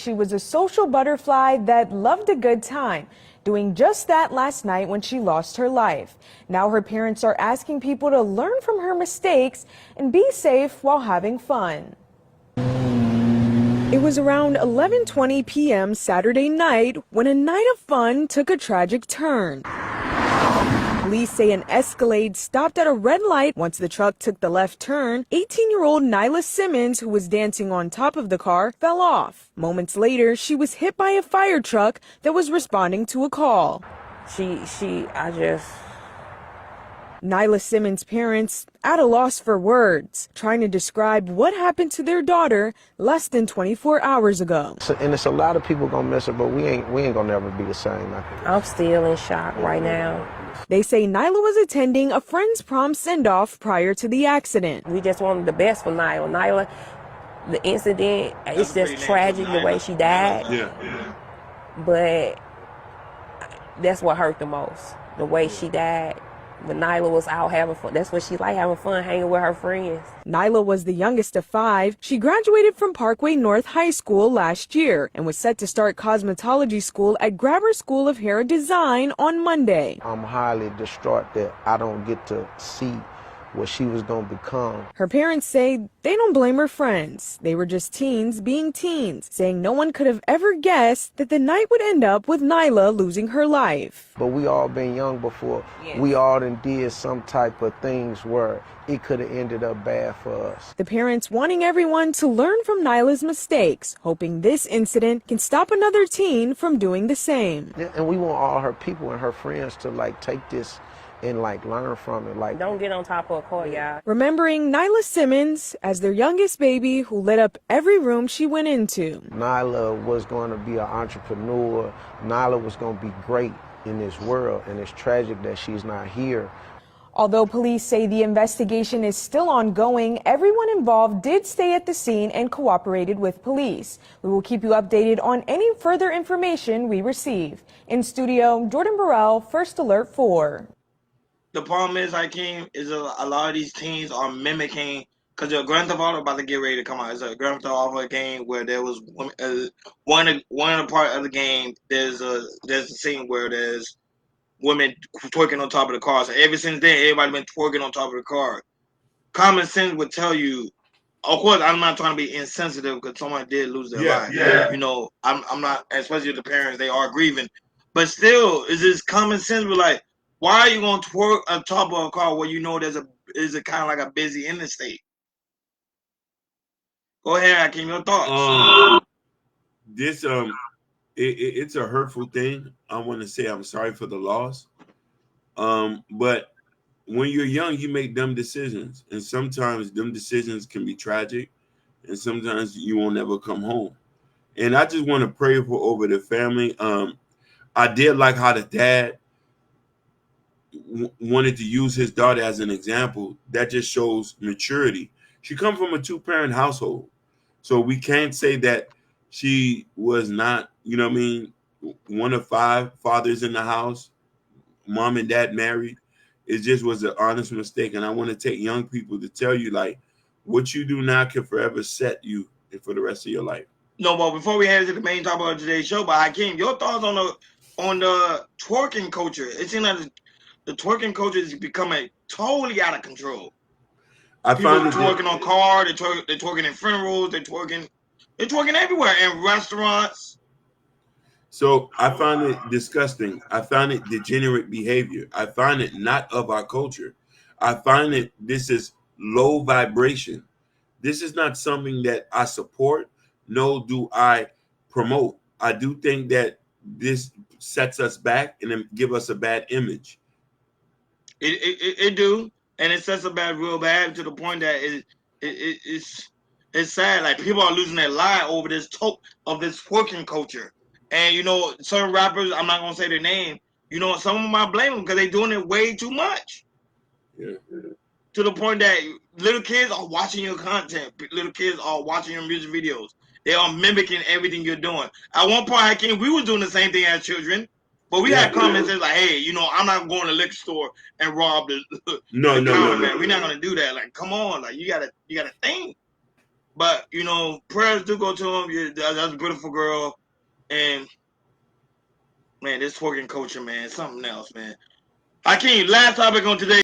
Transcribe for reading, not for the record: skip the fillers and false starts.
she was a social butterfly that loved a good time, doing just that last night when she lost her life. Now her parents are asking people to learn from her mistakes and be safe while having fun. It was around 11:20 p.m. Saturday night when a night of fun took a tragic turn. Police say an Escalade stopped at a red light. Once the truck took the left turn, 18-year-old Nyla Simmons, who was dancing on top of the car, fell off. Moments later, she was hit by a fire truck that was responding to a call. Nyla Simmons' parents at a loss for words, trying to describe what happened to their daughter less than 24 hours ago. And it's a lot of people gonna miss her, but we ain't gonna never be the same. I'm still in shock right now. They say Nyla was attending a friend's prom send-off prior to the accident. We just wanted the best for Nyla. Nyla, the incident, it's just tragic the way she died. Yeah. But that's what hurt the most, the way she died. But Nyla was out having fun. That's what she liked, having fun, hanging with her friends. Nyla was the youngest of 5. She graduated from Parkway North High School last year and was set to start cosmetology school at Grabber School of Hair Design on Monday. I'm highly distraught that I don't get to see what she was going to become. Her parents say they don't blame her friends. They were just teens being teens, saying no one could have ever guessed that the night would end up with Nyla losing her life. But we all been young before. Yes. We all done did some type of things where it could have ended up bad for us. The parents wanting everyone to learn from Nyla's mistakes, hoping this incident can stop another teen from doing the same. And we want all her people and her friends to take this and learn from it. Don't get on top of a car, y'all. Remembering Nyla Simmons as their youngest baby who lit up every room she went into. Nyla was going to be an entrepreneur. Nyla was going to be great in this world, and it's tragic that she's not here. Although police say the investigation is still ongoing, everyone involved did stay at the scene and cooperated with police. We will keep you updated on any further information we receive. In studio, Jordan Burrell, First Alert 4. The problem is, Hakeem, is a lot of these teens are mimicking, because the Grand Theft Auto about to get ready to come out. It's a Grand Theft Auto game where there was one of the part of the game. There's a scene where there's women twerking on top of the car. So ever since then, everybody been twerking on top of the car. Common sense would tell you. Of course, I'm not trying to be insensitive because someone did lose their life. Yeah. You know, I'm not, especially the parents. They are grieving, but still, is this common sense? We're why are you going to twerk on top of a car where you know there's a kind of like a busy interstate? Go ahead, Hakeem, your thoughts. It's a hurtful thing. I want to say I'm sorry for the loss. But when you're young, you make dumb decisions, and sometimes dumb decisions can be tragic, and sometimes you won't ever come home. And I just want to pray over the family. I did like how the dad wanted to use his daughter as an example. That just shows maturity. She comes from a 2-parent household, so we can't say that she was not, one of 5 fathers in the house, mom and dad married. It just was an honest mistake. And I want to take young people to tell you, what you do now can forever set you for the rest of your life. No, but before we head to the main topic of today's show, but Hakeem, your thoughts on the twerking culture? It seems like the twerking culture is becoming totally out of control. People are twerking on cars, they're twerking in funerals, they're twerking everywhere, in restaurants. So I find it disgusting. I find it degenerate behavior. I find it not of our culture. I find this is low vibration. This is not something that I support, nor do I promote. I do think that this sets us back and then give us a bad image. It do, and it sets up real bad to the point that it's sad. People are losing their life over this twerking culture, and certain rappers, I'm not gonna say their name. Some of them I blame them because they're doing it way too much. Yeah. To the point that little kids are watching your content. Little kids are watching your music videos. They are mimicking everything you're doing. At one point, Hakeem, we was doing the same thing as children. But we had comments that hey, I'm not going to the liquor store and rob the No. man. We're not gonna do that. Come on, you gotta think. But you know, prayers do go to him. Yeah, that's a beautiful girl, and man, this twerking culture, man, something else, man. Hakeem, last topic on today.